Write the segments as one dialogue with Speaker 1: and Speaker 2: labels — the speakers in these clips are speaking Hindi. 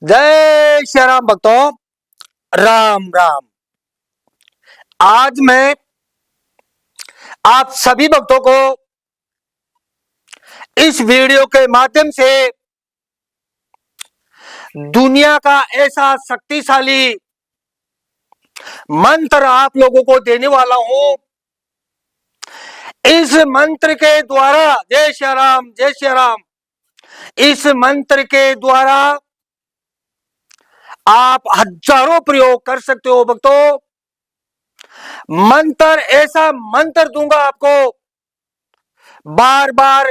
Speaker 1: जय श्री राम भक्तों, राम राम। आज मैं आप सभी भक्तों को इस वीडियो के माध्यम से दुनिया का ऐसा शक्तिशाली मंत्र आप लोगों को देने वाला हूं। इस मंत्र के द्वारा, जय श्री राम जय श्री राम, इस मंत्र के द्वारा आप हजारों प्रयोग कर सकते हो भक्तों। मंत्र, ऐसा मंत्र दूंगा आपको, बार बार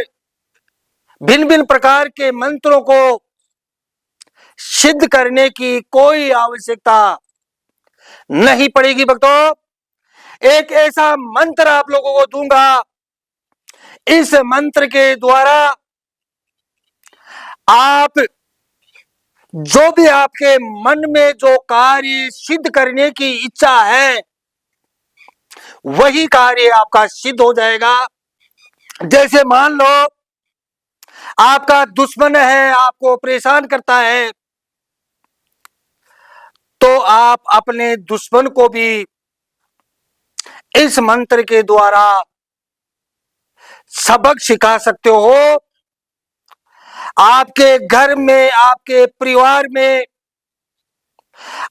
Speaker 1: भिन्न भिन्न प्रकार के मंत्रों को सिद्ध करने की कोई आवश्यकता नहीं पड़ेगी भक्तों। एक ऐसा मंत्र आप लोगों को दूंगा, इस मंत्र के द्वारा आप जो भी आपके मन में जो कार्य सिद्ध करने की इच्छा है, वही कार्य आपका सिद्ध हो जाएगा। जैसे मान लो आपका दुश्मन है, आपको परेशान करता है, तो आप अपने दुश्मन को भी इस मंत्र के द्वारा सबक सिखा सकते हो। आपके घर में, आपके परिवार में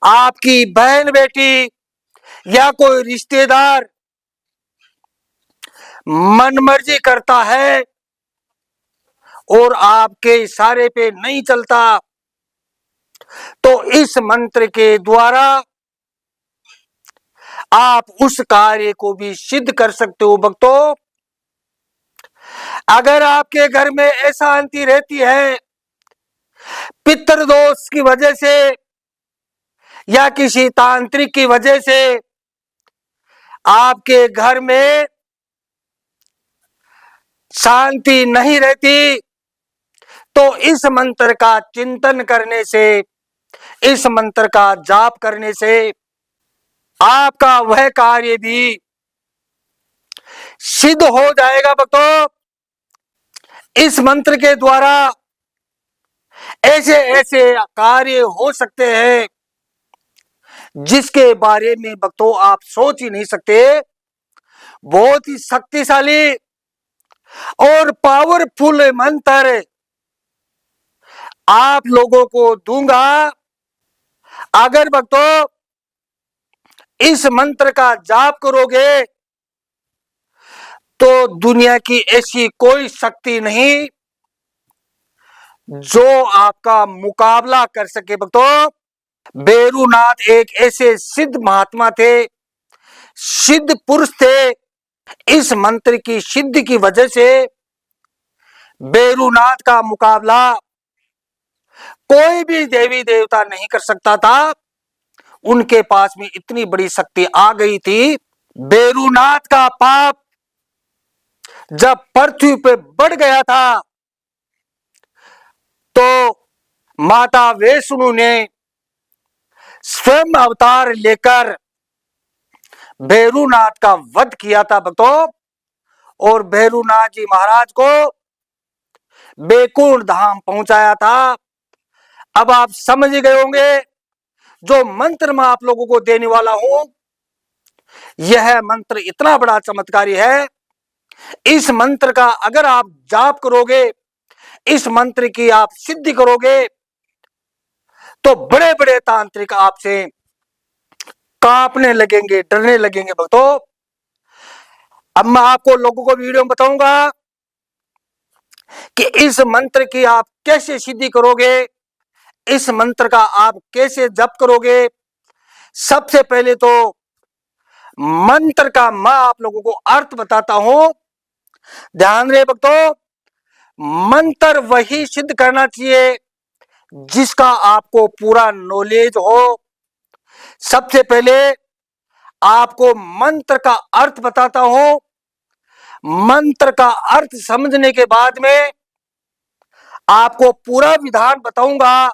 Speaker 1: आपकी बहन बेटी या कोई रिश्तेदार मनमर्जी करता है और आपके इशारे पे नहीं चलता, तो इस मंत्र के द्वारा आप उस कार्य को भी सिद्ध कर सकते हो भक्तों। अगर आपके घर में अशांति रहती है पितृदोष की वजह से या किसी तांत्रिक की वजह से, आपके घर में शांति नहीं रहती, तो इस मंत्र का चिंतन करने से, इस मंत्र का जाप करने से आपका वह कार्य भी सिद्ध हो जाएगा भक्तों। इस मंत्र के द्वारा ऐसे ऐसे कार्य हो सकते हैं जिसके बारे में भक्तों आप सोच ही नहीं सकते। बहुत ही शक्तिशाली और पावरफुल मंत्र आप लोगों को दूंगा। अगर भक्तों इस मंत्र का जाप करोगे तो दुनिया की ऐसी कोई शक्ति नहीं जो आपका मुकाबला कर सके भक्तों। भैरवनाथ एक ऐसे सिद्ध महात्मा थे, सिद्ध पुरुष थे। इस मंत्र की सिद्धि की वजह से भैरवनाथ का मुकाबला कोई भी देवी देवता नहीं कर सकता था। उनके पास में इतनी बड़ी शक्ति आ गई थी। भैरवनाथ का पाप जब पृथ्वी पे बढ़ गया था, तो माता वैष्णो ने स्वयं अवतार लेकर भैरवनाथ का वध किया था भक्तों, और भैरवनाथ जी महाराज को बैकुंठ धाम पहुंचाया था। अब आप समझ गए होंगे जो मंत्र मैं आप लोगों को देने वाला हूं, यह मंत्र इतना बड़ा चमत्कारी है। इस मंत्र का अगर आप जाप करोगे, इस मंत्र की आप सिद्धि करोगे, तो बड़े बड़े तांत्रिक आपसे कांपने लगेंगे, डरने लगेंगे भक्तों। अब मैं आपको लोगों को वीडियो में बताऊंगा कि इस मंत्र की आप कैसे सिद्धि करोगे, इस मंत्र का आप कैसे जप करोगे। सबसे पहले तो मंत्र का मैं आप लोगों को अर्थ बताता हूं, ध्यान रहे भक्तों। मंत्र वही सिद्ध करना चाहिए जिसका आपको पूरा नॉलेज हो। सबसे पहले आपको मंत्र का अर्थ बताता हूं। मंत्र का अर्थ समझने के बाद में आपको पूरा विधान बताऊंगा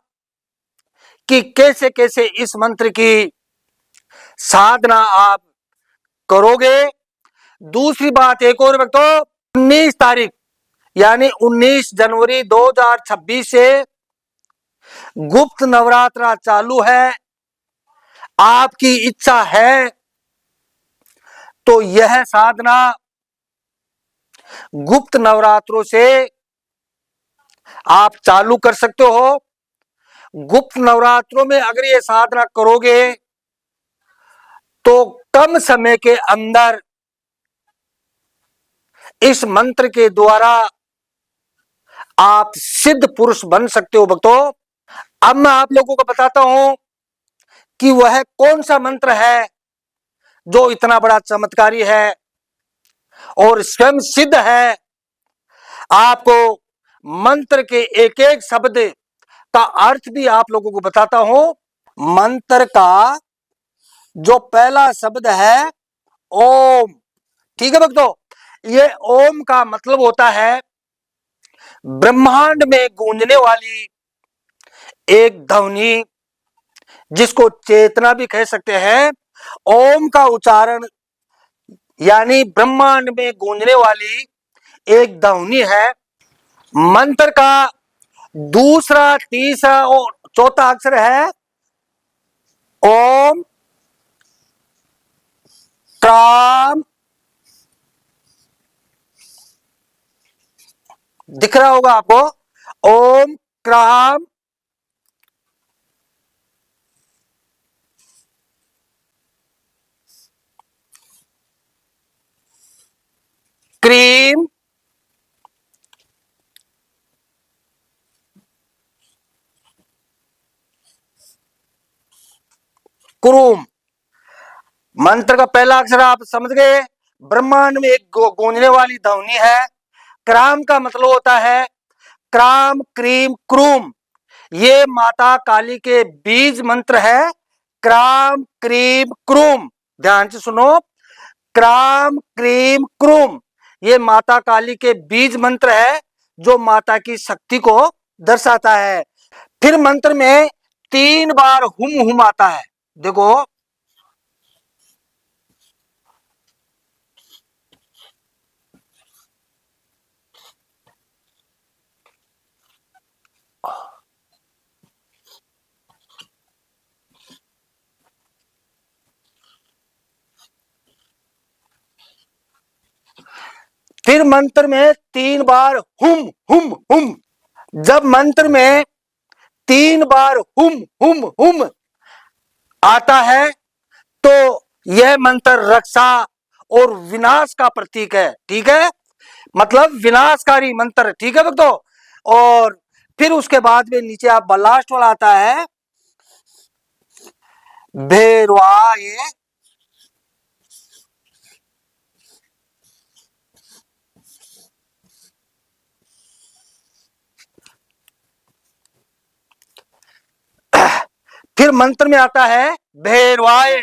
Speaker 1: कि कैसे कैसे इस मंत्र की साधना आप करोगे। दूसरी बात एक और भक्तों, 19 तारीख यानी 19 जनवरी 2026 से गुप्त नवरात्रा चालू है, आपकी इच्छा है तो यह साधना गुप्त नवरात्रों से आप चालू कर सकते हो। गुप्त नवरात्रों में अगर ये साधना करोगे तो कम समय के अंदर इस मंत्र के द्वारा आप सिद्ध पुरुष बन सकते हो भक्तों। अब मैं आप लोगों को बताता हूं कि वह कौन सा मंत्र है जो इतना बड़ा चमत्कारी है और स्वयं सिद्ध है। आपको मंत्र के एक एक शब्द का अर्थ भी आप लोगों को बताता हूं। मंत्र का जो पहला शब्द है ओम, ठीक है भक्तों, ये ओम का मतलब होता है ब्रह्मांड में गूंजने वाली एक ध्वनि, जिसको चेतना भी कह सकते हैं। ओम का उच्चारण यानी ब्रह्मांड में गूंजने वाली एक ध्वनि है। मंत्र का दूसरा, तीसरा और चौथा अक्षर है ओम क्राम, दिख रहा होगा आपको, ओम क्राम क्रीम क्रूम। मंत्र का पहला अक्षर आप समझ गए, ब्रह्मांड में एक गूंजने वाली ध्वनि है। क्राम का मतलब होता है क्राम क्रीम क्रूम, ये माता काली के बीज मंत्र है। क्राम क्रीम क्रूम, ध्यान से सुनो, क्राम क्रीम क्रूम ये माता काली के बीज मंत्र है जो माता की शक्ति को दर्शाता है। फिर मंत्र में 3 बार हुम आता है, देखो, फिर मंत्र में 3 बार हुम। जब मंत्र में 3 बार हुम आता है तो यह मंत्र रक्षा और विनाश का प्रतीक है, ठीक है, मतलब विनाशकारी मंत्र, ठीक है भक्तों। और फिर उसके बाद में नीचे आप लास्ट वाला आता है भैरवाय। फिर मंत्र में आता है भैरवाय,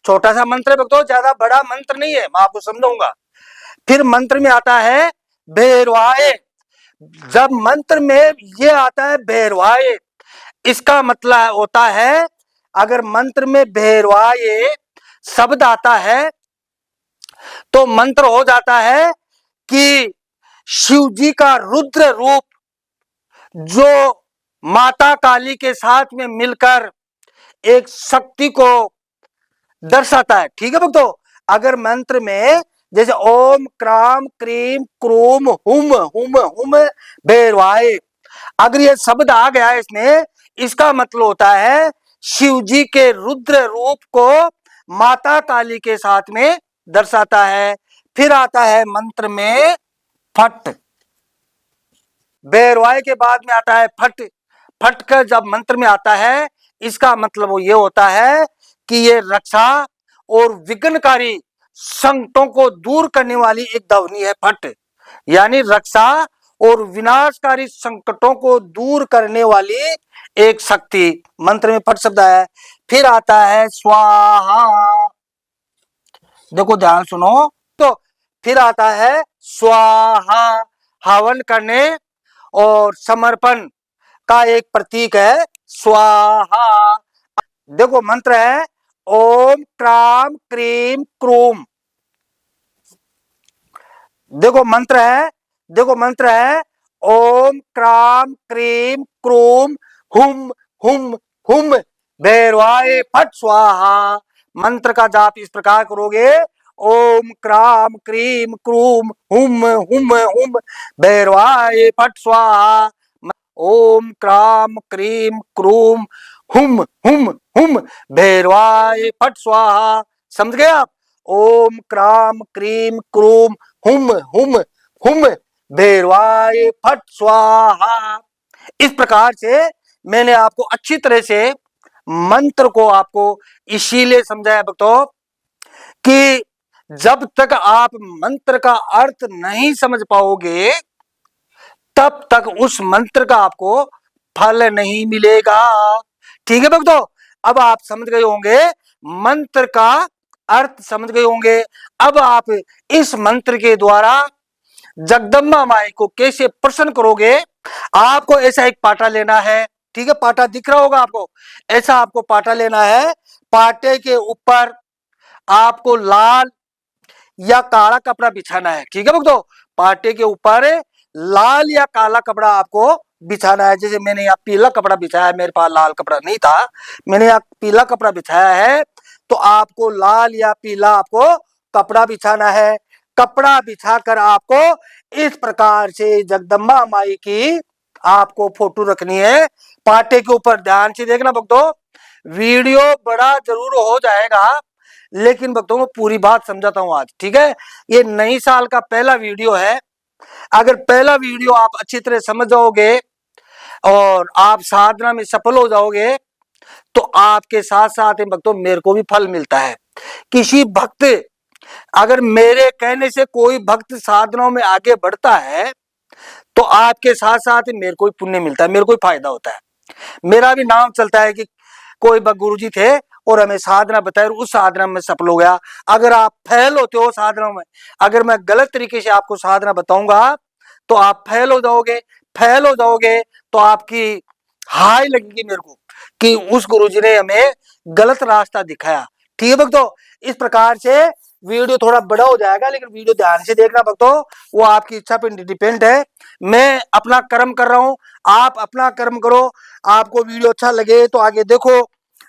Speaker 1: छोटा सा मंत्र है भक्तों, ज्यादा बड़ा मंत्र नहीं है, मैं आपको समझाऊंगा। फिर मंत्र में आता है भैरवाय। जब मंत्र में ये आता है भैरवाय, इसका मतलब होता है अगर मंत्र में भैरवाय शब्द आता है तो मंत्र हो जाता है कि शिव जी का रुद्र रूप जो माता काली के साथ में मिलकर एक शक्ति को दर्शाता है, ठीक है भक्तों। अगर मंत्र में जैसे ओम क्राम क्रीम क्रूम हुम भैरवाय, अगर ये शब्द आ गया है इसमें, इसका मतलब होता है शिव जी के रुद्र रूप को माता काली के साथ में दर्शाता है। फिर आता है मंत्र में फट, भैरवाय के बाद में आता है फट। फट कर जब मंत्र में आता है, इसका मतलब वो ये होता है कि ये रक्षा और विघ्नकारी संकटों को दूर करने वाली एक ध्वनि है फट, यानी रक्षा और विनाशकारी संकटों को दूर करने वाली एक शक्ति, मंत्र में फट शब्द है। फिर आता है स्वाहा, देखो ध्यान सुनो, तो फिर आता है स्वाहा, हवन करने और समर्पण का एक प्रतीक है स्वाहा। देखो मंत्र है ओम क्राम क्रीम क्रूम, देखो मंत्र है ओम क्राम क्रीम क्रूम हुम हुम हुम भैरवाय फट स्वाहा। मंत्र का जाप इस प्रकार करोगे, ओम क्राम क्रीम क्रूम हुम हुम हुम भैरवाय फट स्वाहा। ओम क्राम क्रीम क्रूम हुम हुम हुम भैरवाय फट स्वाहा। समझ गए आप? ओम क्राम क्रीम क्रूम हुम हुम हुम भैरवाय फट स्वाहा। इस प्रकार से मैंने आपको अच्छी तरह से मंत्र को आपको इसीलिए समझाया भक्तों कि जब तक आप मंत्र का अर्थ नहीं समझ पाओगे तब तक उस मंत्र का आपको फल नहीं मिलेगा। ठीक है भक्तों? अब आप समझ गए होंगे, मंत्र का अर्थ समझ गए होंगे। अब आप इस मंत्र के द्वारा जगदम्बा माई को कैसे प्रसन्न करोगे। आपको ऐसा एक पाटा लेना है, ठीक है? पाटा दिख रहा होगा आपको, ऐसा आपको पाटा लेना है। पाटे के ऊपर आपको लाल या काला कपड़ा बिछाना है, ठीक है भक्तों? पाटे के ऊपर लाल या काला कपड़ा आपको बिछाना है। जैसे मैंने यहाँ पीला कपड़ा बिछाया है, मेरे पास लाल कपड़ा नहीं था, मैंने यहाँ पीला कपड़ा बिछाया है, तो आपको लाल या पीला आपको कपड़ा बिछाना है। कपड़ा बिछाकर आपको इस प्रकार से जगदम्बा माई की आपको फोटो रखनी है पाटे के ऊपर। ध्यान से देखना भक्तों, वीडियो बड़ा जरूर हो जाएगा, लेकिन भक्तों को पूरी बात समझाता हूं आज, ठीक है? ये नई साल का पहला वीडियो है। अगर पहला वीडियो आप अच्छी तरह समझ जाओगे और आप साधना में सफल हो जाओगे तो आपके साथ साथ भक्तों मेरे को भी फल मिलता है। किसी भक्त, अगर मेरे कहने से कोई भक्त साधनाओं में आगे बढ़ता है तो आपके साथ साथ मेरे को भी पुण्य मिलता है, मेरे को भी फायदा होता है। मेरा भी नाम चलता है कि कोई गुरु जी थे और हमें साधना बताई, उस साधना में सफल हो गया। अगर आप फेल होते हो साधना में, अगर मैं गलत तरीके से आपको साधना बताऊंगा तो आप फेल हो जाओगे। फेल हो जाओगे तो आपकी हाय लगेगी मेरे को कि उस गुरु जी ने हमें गलत रास्ता दिखाया। ठीक है भक्तों? इस प्रकार से वीडियो थोड़ा बड़ा हो जाएगा, लेकिन वीडियो ध्यान से देखना भक्तों, वो आपकी इच्छा पर डिपेंड है। मैं अपना कर्म कर रहा हूं, आप अपना कर्म करो। आपको वीडियो अच्छा लगे तो आगे देखो,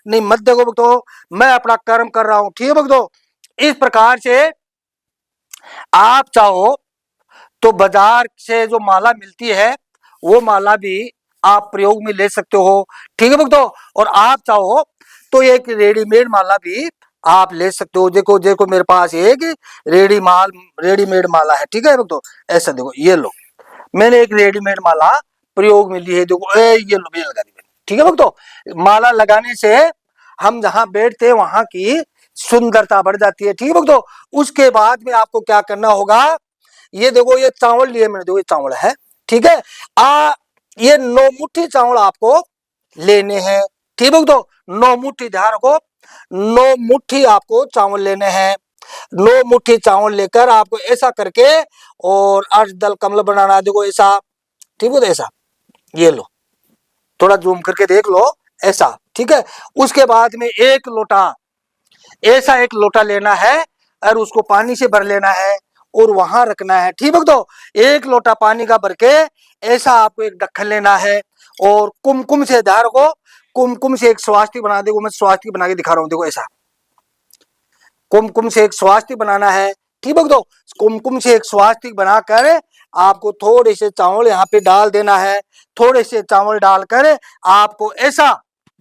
Speaker 1: नहीं मत देखो भक्तों, मैं अपना कर्म कर रहा हूं। ठीक है भक्तों? इस प्रकार से आप चाहो तो बाजार से जो माला मिलती है वो माला भी आप प्रयोग में ले सकते हो। ठीक है भक्तों? और आप चाहो तो एक रेडीमेड माला भी आप ले सकते हो। देखो देखो मेरे पास एक रेडीमेड माला है, ठीक है भक्तों? ऐसा देखो, ये लो, मैंने एक रेडीमेड माला प्रयोग में ली है, देखो ये लो, ये लगा दी मैंने। ठीक है भक्तों? माला लगाने से हम जहां बैठते हैं वहां की सुंदरता बढ़ जाती है। ठीक है भक्तों? उसके बाद में आपको क्या करना होगा, ये देखो, ये चावल लिए मैंने, देखो ये चावल है, ठीक है? ये 9 मुट्ठी चावल आपको लेने हैं। ठीक है भक्तों? 9 मुट्ठी, ध्यान रखो, 9 मुट्ठी आपको चावल लेने हैं। 9 मुट्ठी चावल लेकर आपको ऐसा करके और अष्टदल कमल बनाना, देखो ऐसा। ठीक है? ऐसा, ये लो, थोड़ा जूम करके देख लो, ऐसा। ठीक है? उसके बाद में एक लोटा, ऐसा एक लोटा लेना है और उसको पानी से भर लेना है और वहां रखना है। ठीक है भक्तों? एक लोटा पानी का भर के ऐसा आपको एक ढक्कन लेना है और कुमकुम से, ध्यान रखो, कुमकुम से एक स्वास्तिक बना, देखो मैं स्वास्तिक बना के दिखा रहा हूं, देखो ऐसा कुमकुम से एक स्वास्तिक बनाना है। ठीक है भक्तों? कुमकुम से एक स्वास्तिक बनाकर आपको थोड़े से चावल यहाँ पे डाल देना है। थोड़े से चावल डालकर आपको ऐसा,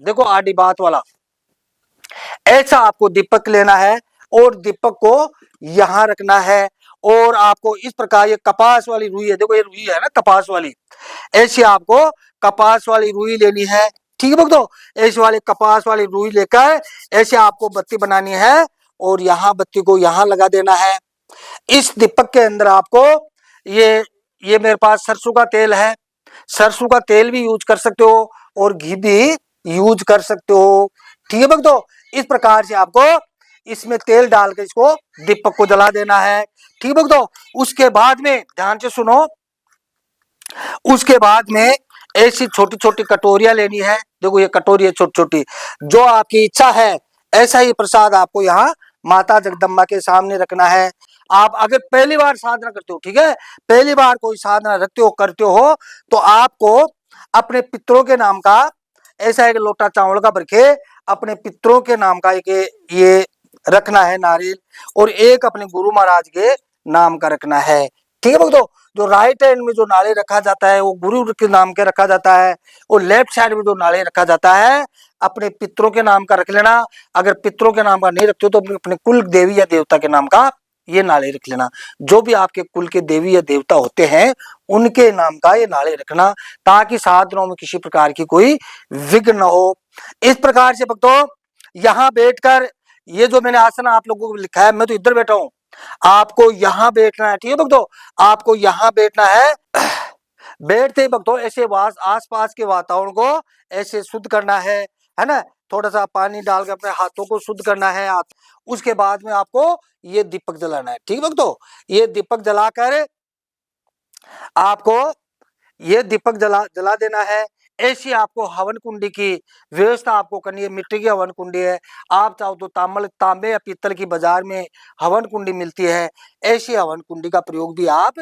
Speaker 1: देखो आडी बात वाला, ऐसा आपको दीपक लेना है और दीपक को यहां रखना है। और आपको इस प्रकार, ये कपास वाली रुई है, देखो ये रुई है ना कपास वाली, ऐसी आपको कपास वाली रुई लेनी है। ठीक है भक्तों? ऐसे वाले कपास वाली रुई लेकर ऐसे आपको बत्ती बनानी है और यहाँ बत्ती को यहाँ लगा देना है। इस दीपक के अंदर आपको ये मेरे पास सरसों का तेल है, सरसों का तेल भी यूज कर सकते हो और घी भी यूज कर सकते हो। ठीक है भक्तों? इस प्रकार से आपको इसमें तेल डालकर इसको दीपक को जला देना है। ठीक है भक्तों? उसके बाद में ध्यान से सुनो, उसके बाद में ऐसी छोटी छोटी कटोरियां लेनी है। देखो ये कटोरी है छोटी छोटी, जो आपकी इच्छा है ऐसा ही प्रसाद आपको यहाँ माता जगदम्बा के सामने रखना है। आप अगर पहली बार साधना करते हो, ठीक है, पहली बार कोई साधना रखते हो करते हो, तो आपको अपने पितरों के नाम का ऐसा एक लोटा चावल का भर के अपने पितरों के नाम का एक ये रखना है नारियल, और एक अपने गुरु महाराज के नाम का रखना है। ठीक है भक्तों, जो राइट हैंड में जो नारियल रखा जाता है वो गुरु के नाम के रखा जाता है, और लेफ्ट साइड में जो नारियल रखा जाता है अपने पितरों के नाम का रख लेना। अगर पितरों के नाम का नहीं रखते हो तो अपने कुल देवी या देवता के नाम का ये नारियल रख लेना। जो भी आपके कुल के देवी या देवता होते हैं उनके नाम का ये नारियल रखना, ताकि साधनों में किसी प्रकार की कोई विघ्न न हो। इस प्रकार से भक्तों यहाँ बैठकर ये जो मैंने आसन आप लोगों को लिखा है, मैं तो इधर बैठा हूं, आपको यहाँ बैठना है। ठीक है भक्तों, आपको यहाँ बैठना है। बैठते ही भक्तों ऐसे आसपास के वातावरण को ऐसे शुद्ध करना है ना। थोड़ा सा पानी डालकर अपने हाथों को शुद्ध करना है। उसके बाद में आपको ये दीपक जलाना है। ठीक है भक्तों, ये दीपक जलाकर आपको ये दीपक जला देना है। ऐसी आपको हवन कुंडी की व्यवस्था आपको करनी है। मिट्टी की हवन कुंडी है, आप चाहो तो तांबे या पीतल की बाजार में हवन कुंडी मिलती है, ऐसी हवन कुंडी का प्रयोग भी आप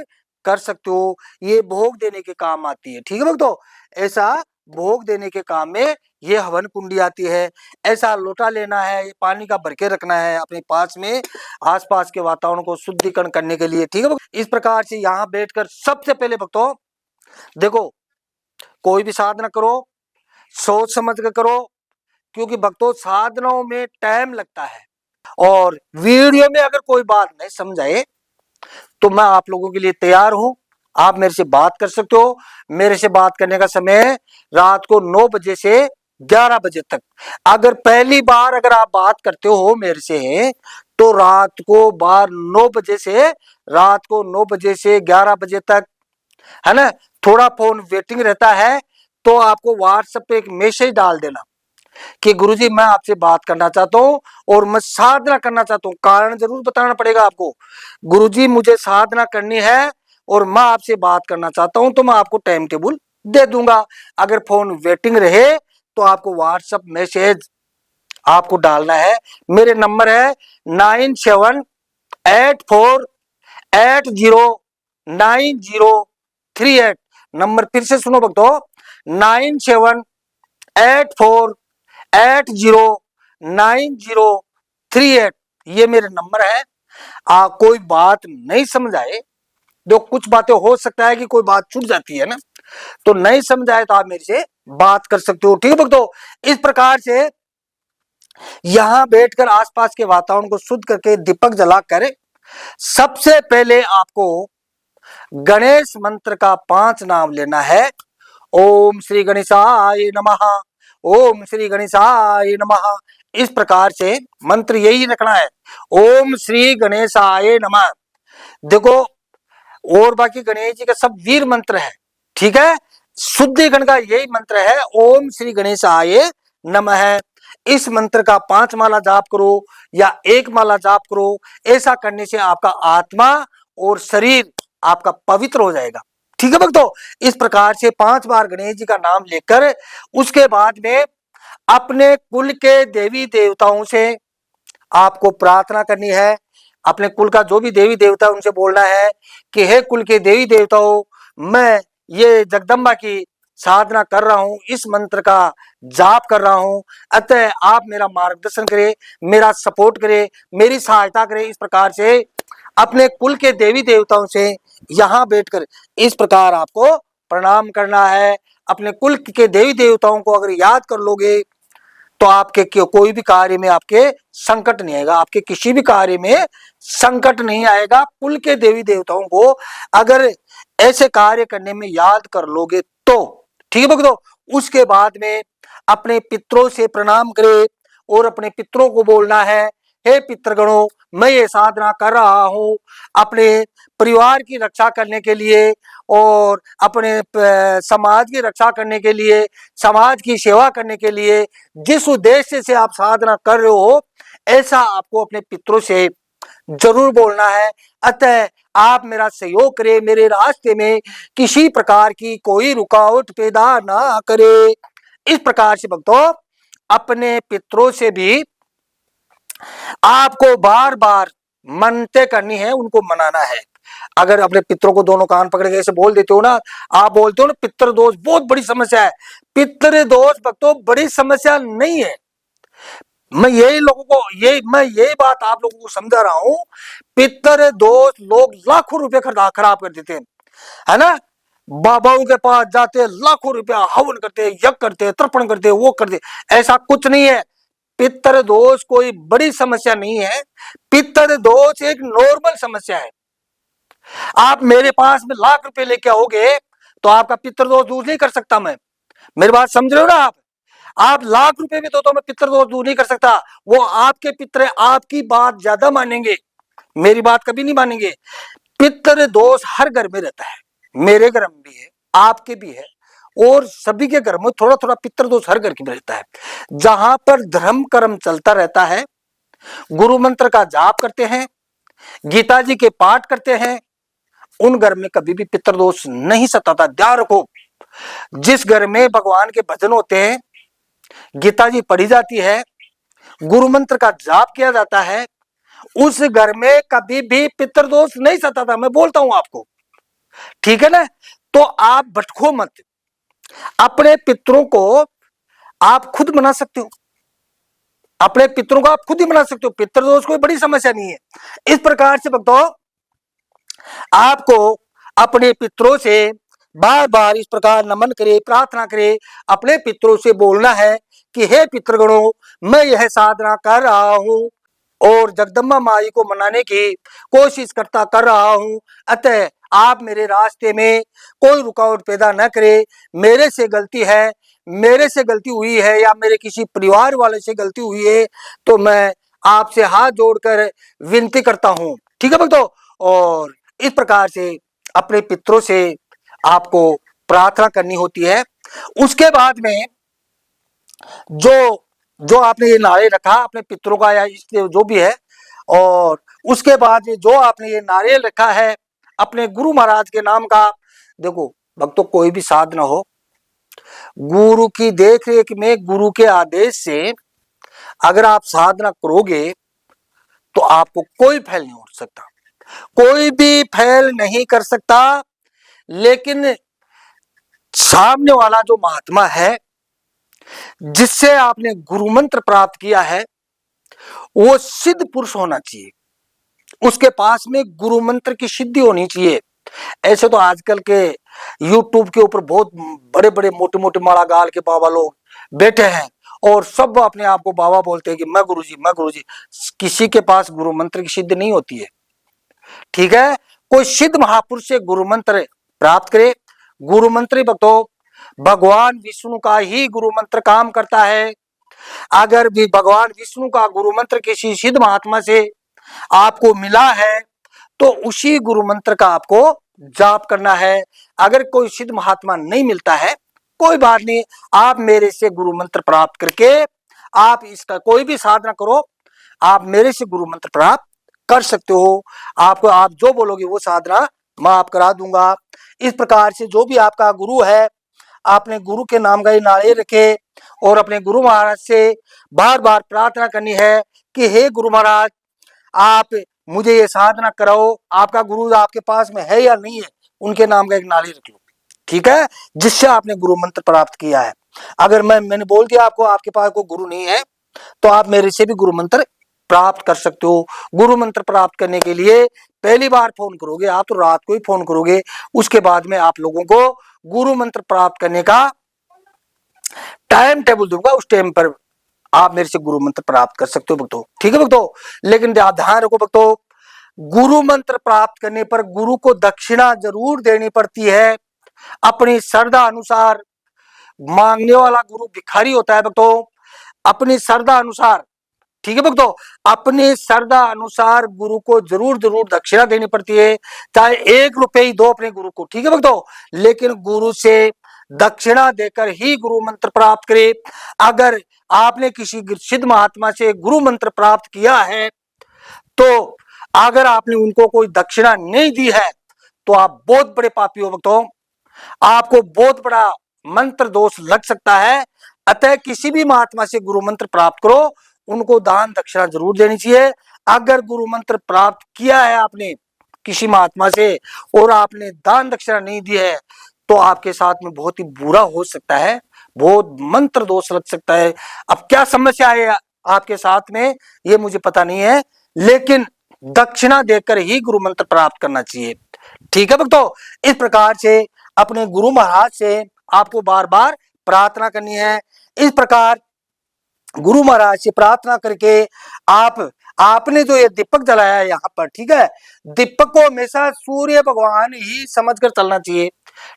Speaker 1: कर सकते हो। ये भोग देने के काम आती है। ठीक है भक्तों, ऐसा भोग देने के काम में ये हवन कुंडी आती है। ऐसा लोटा लेना है, ये पानी का भर के रखना है अपने पास में, आसपास के वातावरण को शुद्धिकरण करने के लिए। ठीक है, इस प्रकार से यहाँ बैठकर सबसे पहले भक्तों देखो, कोई भी साधना करो सोच समझ कर करो, क्योंकि भक्तों साधनाओं में टाइम लगता है, और वीडियो में अगर कोई बात नहीं समझ आए तो मैं आप लोगों के लिए तैयार हूं। आप मेरे से बात कर सकते हो। मेरे से बात करने का समय रात को 9 बजे से 11 बजे तक। अगर पहली बार अगर आप बात करते हो मेरे से तो रात को 9 बजे से रात को 9 बजे से 11 बजे तक, है ना, थोड़ा फोन वेटिंग रहता है, तो आपको व्हाट्सएप पे एक मैसेज डाल देना कि गुरुजी मैं आपसे बात करना चाहता हूं और मैं साधना करना चाहता हूं। कारण जरूर बताना पड़ेगा आपको, गुरुजी मुझे साधना करनी है और मैं आपसे बात करना चाहता हूं, तो मैं आपको टाइम टेबल दे दूंगा। अगर फोन वेटिंग रहे तो आपको व्हाट्सएप मैसेज आपको डालना है। मेरे नंबर है 9784809038। नंबर फिर से सुनो भक्तों, 9784809038। ये मेरे नंबर है। कोई बात नहीं समझ आए, जो कुछ बातें हो सकता है कि कोई बात छूट जाती है ना, तो नहीं समझ आए तो आप मेरे से बात कर सकते हो। ठीक है भक्तों, इस प्रकार से यहां बैठकर आसपास के वातावरण को शुद्ध करके दीपक जलाकर सबसे पहले आपको गणेश मंत्र का 5 नाम लेना है। ओम श्री गणेशाय नमः, ओम श्री गणेशाय नमः। इस प्रकार से मंत्र यही रखना है, ओम श्री गणेशाय नमः। देखो, और बाकी गणेश जी का सब वीर मंत्र है। ठीक है, शुद्धिकरण का यही मंत्र है, ओम श्री गणेशाय नमः। इस मंत्र का 5 माला जाप करो या 1 माला जाप करो। ऐसा करने से आपका आत्मा और शरीर आपका पवित्र हो जाएगा। ठीक है भक्तों, इस प्रकार से 5 बार गणेश जी का नाम लेकर उसके बाद में अपने कुल के देवी देवताओं से आपको प्रार्थना करनी है। अपने कुल का जो भी देवी देवता उनसे बोलना है कि हे कुल के देवी देवताओं, मैं ये जगदम्बा की साधना कर रहा हूं, इस मंत्र का जाप कर रहा हूं, अतः आप मेरा मार्गदर्शन करें, मेरा सपोर्ट करें, मेरी सहायता करें। इस प्रकार से अपने कुल के देवी देवताओं से यहाँ बैठकर इस प्रकार आपको प्रणाम करना है। अपने कुल के देवी देवताओं को अगर याद कर लोगे तो आपके कोई भी कार्य में आपके संकट नहीं आएगा, आपके किसी भी कार्य में संकट नहीं आएगा। कुल के देवी देवताओं को अगर ऐसे कार्य करने में याद कर लोगे तो ठीक है भक्तों। उसके बाद में अपने पितरों से प्रणाम करें और अपने पितरों को बोलना है, हे पितृगणों, मैं ये साधना कर रहा हूं अपने परिवार की रक्षा करने के लिए और अपने समाज की रक्षा करने के लिए, समाज की सेवा करने के लिए। जिस उद्देश्य से आप साधना कर रहे हो ऐसा आपको अपने पितरों से जरूर बोलना है। अतः आप मेरा सहयोग करें, मेरे रास्ते में किसी प्रकार की कोई रुकावट पैदा ना करे। इस प्रकार से भक्तों अपने पितरों से भी आपको बार बार मनते करनी है, उनको मनाना है। अगर अपने पितरों को दोनों कान पकड़ के ऐसे बोल देते हो ना, आप बोलते हो ना पितृ दोष बहुत बड़ी समस्या है। पितृ दोष भक्तों बड़ी समस्या नहीं है। मैं यही बात आप लोगों को समझा रहा हूं। पितृ दोष लोग लाखों रुपए खराब कर देते हैं, है ना। बाबाओं के पास जाते लाखों रुपया हवन करते, यज्ञ करते, तर्पण करते, वो करते। ऐसा कुछ नहीं है। पितृ दोष कोई बड़ी समस्या नहीं है। पितृ दोष एक नॉर्मल समस्या है। आप मेरे पास में लाख रुपए लेके आओगे तो आपका पितृ दोष दूर नहीं कर सकता मैं। मेरी बात समझ रहे हो ना आप लाख रुपए भी तो मैं पितृ दोष दूर नहीं कर सकता। वो आपके पितृ आपकी बात ज्यादा मानेंगे, मेरी बात कभी नहीं मानेंगे। पितृ दोष हर घर में रहता है, मेरे घर में भी है, आपके भी है, और सभी के घर में थोड़ा थोड़ा पितृ दोष हर घर में रहता है। जहां पर धर्म कर्म चलता रहता है, गुरु मंत्र का जाप करते हैं, गीता जी के पाठ करते हैं, उन घर में कभी भी पितृ दोष नहीं सताता। ध्यान रखो, जिस घर में भगवान के भजन होते हैं, गीता जी पढ़ी जाती है, गुरु मंत्र का जाप किया जाता है, उस घर में कभी भी पितृ दोष नहीं सताता। मैं बोलता हूं आपको, ठीक है ना। तो आप भटको मत, अपने पितरों को आप खुद मना सकते हो, अपने पितरों को आप खुद ही मना सकते हो। पितृ दोष कोई बड़ी समस्या नहीं है। इस प्रकार से भक्तों आपको अपने पितरों से बार बार इस प्रकार नमन करे, प्रार्थना करे, अपने पितरों से बोलना है कि हे पितृगणों, मैं यह साधना कर रहा हूं और जगदम्बा माई को मनाने की कोशिश कर रहा हूं, अतः आप मेरे रास्ते में कोई रुकावट पैदा न करे। मेरे से गलती है, मेरे से गलती हुई है या मेरे किसी परिवार वाले से गलती हुई है तो मैं आपसे हाथ जोड़कर विनती करता हूं, ठीक है भक्तों। और इस प्रकार से अपने पितरों से आपको प्रार्थना करनी होती है। उसके बाद में जो जो आपने ये नारे रखा अपने पितरों का या इसलिए जो भी है, और उसके बाद जो आपने ये नारे रखा है अपने गुरु महाराज के नाम का, देखो भक्तों कोई भी साधना हो, गुरु की देख रेख में, गुरु के आदेश से अगर आप साधना करोगे तो आपको कोई फैल नहीं हो सकता, कोई भी फैल नहीं कर सकता। लेकिन सामने वाला जो महात्मा है जिससे आपने गुरु मंत्र प्राप्त किया है वो सिद्ध पुरुष होना चाहिए, उसके पास में गुरु मंत्र की सिद्धि होनी चाहिए। ऐसे तो आजकल के YouTube के ऊपर बहुत बड़े बड़े मोटे मोटे माला गाल के बाबा लोग बैठे हैं और सब अपने आप को बाबा बोलते हैं कि मैं गुरुजी, मैं गुरुजी। किसी के पास गुरु मंत्र की सिद्धि नहीं होती है, ठीक है। कोई सिद्ध महापुरुष से गुरु मंत्र प्राप्त करे। गुरु मंत्र भक्तों भगवान विष्णु का ही गुरु मंत्र काम करता है। अगर भी भगवान विष्णु का गुरु मंत्र किसी सिद्ध महात्मा से आपको मिला है तो उसी गुरु मंत्र का आपको जाप करना है। अगर कोई सिद्ध महात्मा नहीं मिलता है कोई बात नहीं, आप मेरे से गुरु मंत्र प्राप्त करके आप इसका कोई भी साधना करो, आप मेरे से गुरु मंत्र प्राप्त कर सकते हो। आपको आप जो बोलोगे वो साधना मैं आप करा दूंगा। इस प्रकार से जो भी आपका गुरु है आपने गुरु के नाम का नारे रखे और अपने गुरु महाराज से बार बार प्रार्थना करनी है कि हे गुरु महाराज आप मुझे ये साधना कराओ। आपका गुरु आपके पास में है या नहीं है, उनके नाम का एक नारे रख लो, ठीक है, जिससे आपने गुरु मंत्र प्राप्त किया है। अगर मैंने बोल दिया आपको आपके पास कोई गुरु नहीं है तो आप मेरे से भी गुरु मंत्र प्राप्त कर सकते हो। गुरु मंत्र प्राप्त करने के लिए पहली बार फोन करोगे आप तो रात को ही फोन करोगे, उसके बाद में आप लोगों को गुरु मंत्र प्राप्त करने का टाइम टेबल दूंगा, उस टाइम पर आप मेरे से गुरु मंत्र प्राप्त कर सकते हो भक्तों, ठीक है भक्तों। लेकिन ध्यान रखो भक्तों, गुरु मंत्र प्राप्त करने पर गुरु को दक्षिणा जरूर देनी पड़ती है अपनी श्रद्धा अनुसार। मांगने वाला गुरु भिखारी होता है भक्तों, अपनी श्रद्धा अनुसार, ठीक है भक्तों, अपनी श्रद्धा अनुसार गुरु को जरूर जरूर दक्षिणा देनी पड़ती है, चाहे 1 रुपए ही दो अपने गुरु को, ठीक है भक्तों। लेकिन गुरु से दक्षिणा देकर ही गुरु मंत्र प्राप्त करे। अगर आपने किसी सिद्ध महात्मा से गुरु मंत्र प्राप्त किया है तो अगर आपने उनको कोई दक्षिणा नहीं दी है तो आप बहुत बड़े पापी हो भक्तों, आपको बहुत बड़ा मंत्र दोष लग सकता है। अतः किसी भी महात्मा से गुरु मंत्र प्राप्त करो, उनको दान दक्षिणा जरूर देनी चाहिए। अगर गुरु मंत्र प्राप्त किया है आपने किसी महात्मा से और आपने दान दक्षिणा नहीं दी है तो आपके साथ में बहुत ही बुरा हो सकता है, बहुत मंत्र दोष लग सकता है। अब क्या समस्या है आपके साथ में ये मुझे पता नहीं है, लेकिन दक्षिणा देकर ही गुरु मंत्र प्राप्त करना चाहिए। ठीक है भक्तों, इस प्रकार से अपने गुरु महाराज से आपको बार बार प्रार्थना करनी है। इस प्रकार गुरु महाराज से प्रार्थना करके आपने जो ये दीपक जलाया है यहाँ पर, ठीक है, दीपक को हमेशा सूर्य भगवान ही समझकर चलना चाहिए।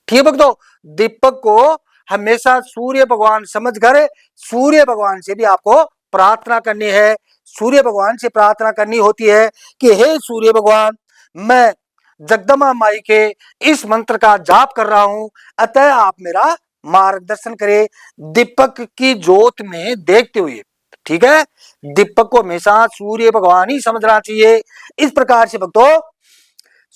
Speaker 1: ठीक है भक्तों, दीपक को हमेशा सूर्य भगवान समझकर सूर्य भगवान से भी आपको प्रार्थना करनी है। सूर्य भगवान से प्रार्थना करनी होती है कि हे सूर्य भगवान, मैं जगदम्बा माई के इस मंत्र का जाप कर रहा हूं, अतः आप मेरा मार्गदर्शन करें दीपक की ज्योत में देखते हुए। ठीक है, दीपक को हमेशा सूर्य भगवान ही समझना चाहिए। इस प्रकार से भक्तों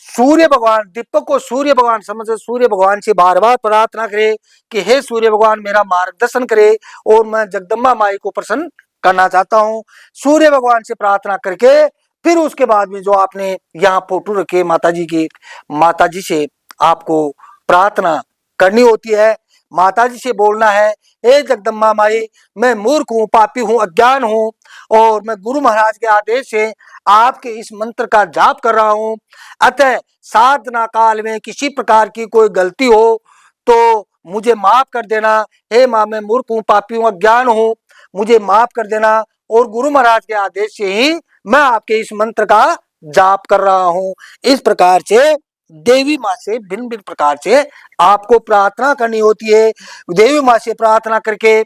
Speaker 1: सूर्य भगवान, दीपक को सूर्य भगवान समझ सूर्य भगवान से बार बार प्रार्थना करे कि हे सूर्य भगवान मेरा मार्गदर्शन करे और मैं जगदम्बा माई को प्रसन्न करना चाहता हूं। सूर्य भगवान से प्रार्थना करके फिर उसके बाद में जो आपने यहाँ फोटो रखे माता जी की, माता जी से आपको प्रार्थना करनी होती है। माता जी से बोलना है, हे जगदम्बा माई, मैं मूर्ख हूँ, पापी हूँ, अज्ञान हूँ और मैं गुरु महाराज के आदेश से आपके इस मंत्र का जाप कर रहा हूँ, अतः साधना काल में किसी प्रकार की कोई गलती हो तो मुझे माफ कर देना। हे माँ, मैं मूर्ख हूँ, पापी हूँ, अज्ञान हूँ, मुझे माफ कर देना और गुरु महाराज के आदेश से ही मैं आपके इस मंत्र का जाप कर रहा हूँ। इस प्रकार से देवी माँ से भिन्न भिन्न प्रकार से आपको प्रार्थना करनी होती है। देवी माँ से प्रार्थना करके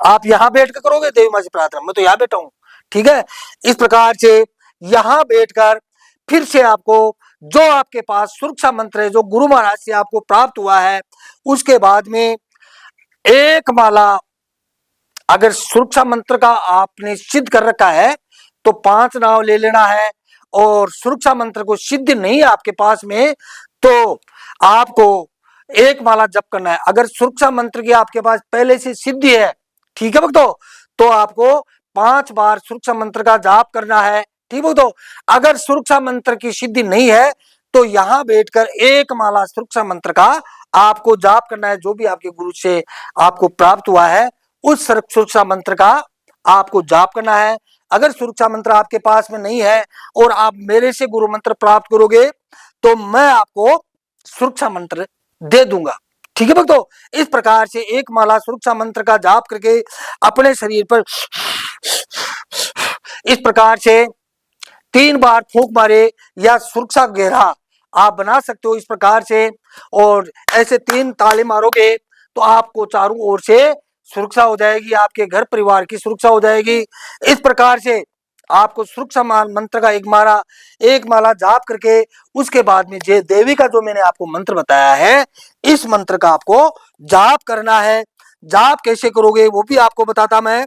Speaker 1: आप यहाँ बैठ कर करोगे देवी माँ से प्रार्थना, मैं तो यहाँ बैठा हूँ। ठीक है, इस प्रकार से यहाँ बैठकर फिर से आपको जो आपके पास सुरक्षा मंत्र है जो गुरु महाराज से आपको प्राप्त हुआ है, उसके बाद में एक माला, अगर सुरक्षा मंत्र का आपने सिद्ध कर रखा है तो 5 नाम ले लेना है, और सुरक्षा मंत्र को सिद्ध नहीं है आपके पास में तो आपको एक माला जप करना है। अगर सुरक्षा मंत्र की आपके पास पहले से सिद्धि है, ठीक है भक्तों, तो आपको 5 बार सुरक्षा मंत्र का जाप करना है। ठीक है भक्तों, अगर सुरक्षा मंत्र की सिद्धि नहीं है तो यहाँ बैठकर एक माला सुरक्षा मंत्र का आपको जाप करना है, जो भी आपके गुरु से आपको प्राप्त हुआ है उस सुरक्षा मंत्र का आपको जाप करना है। अगर सुरक्षा मंत्र आपके पास में नहीं है और आप मेरे से गुरु मंत्र प्राप्त करोगे तो मैं आपको सुरक्षा मंत्र दे दूंगा। ठीक है भक्तों, इस प्रकार से एक माला सुरक्षा मंत्र का जाप करके अपने शरीर पर इस प्रकार से 3 बार फूंक मारे या सुरक्षा घेरा आप बना सकते हो इस प्रकार से, और ऐसे 3 ताले मारोगे तो आपको चारों ओर से सुरक्षा हो जाएगी, आपके घर परिवार की सुरक्षा हो जाएगी। इस प्रकार से आपको सुरक्षा मंत्र का एक माला जाप करके उसके बाद में जे देवी का जो मैंने आपको मंत्र बताया है इस मंत्र का आपको जाप करना है। जाप कैसे करोगे वो भी आपको बताता मैं।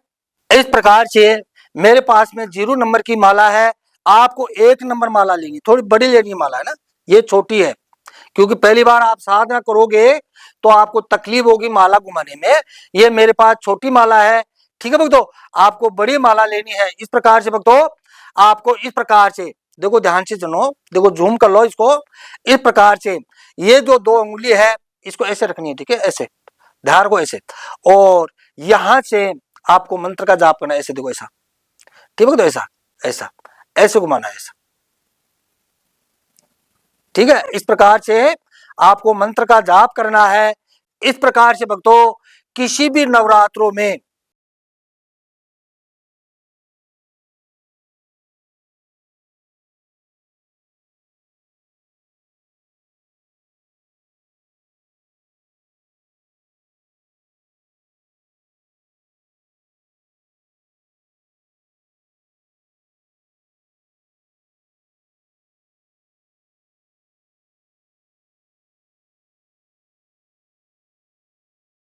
Speaker 1: इस प्रकार से मेरे पास में 0 नंबर की माला है, आपको 1 नंबर माला लेंगे, थोड़ी बड़ी लेनी माला है ना, ये छोटी है क्योंकि पहली बार आप साधना करोगे तो आपको तकलीफ होगी माला घुमाने में। ये मेरे पास छोटी माला है। ठीक है भक्तों, आपको बड़ी माला लेनी है। इस प्रकार से भक्तों आपको इस प्रकार से देखो, ध्यान से सुनो, देखो जूम कर लो इसको। इस प्रकार से ये जो 2 उंगली है इसको ऐसे रखनी है, ठीक है, ऐसे ध्यान को ऐसे, और यहां से आपको मंत्र का जाप करना है, ऐसे देखो ऐसा। ठीक है, तो ऐसा ऐसा ऐसे घुमाना है ऐसा। ठीक है, इस प्रकार से आपको मंत्र का जाप करना है। इस प्रकार से भक्तों किसी भी नवरात्रों में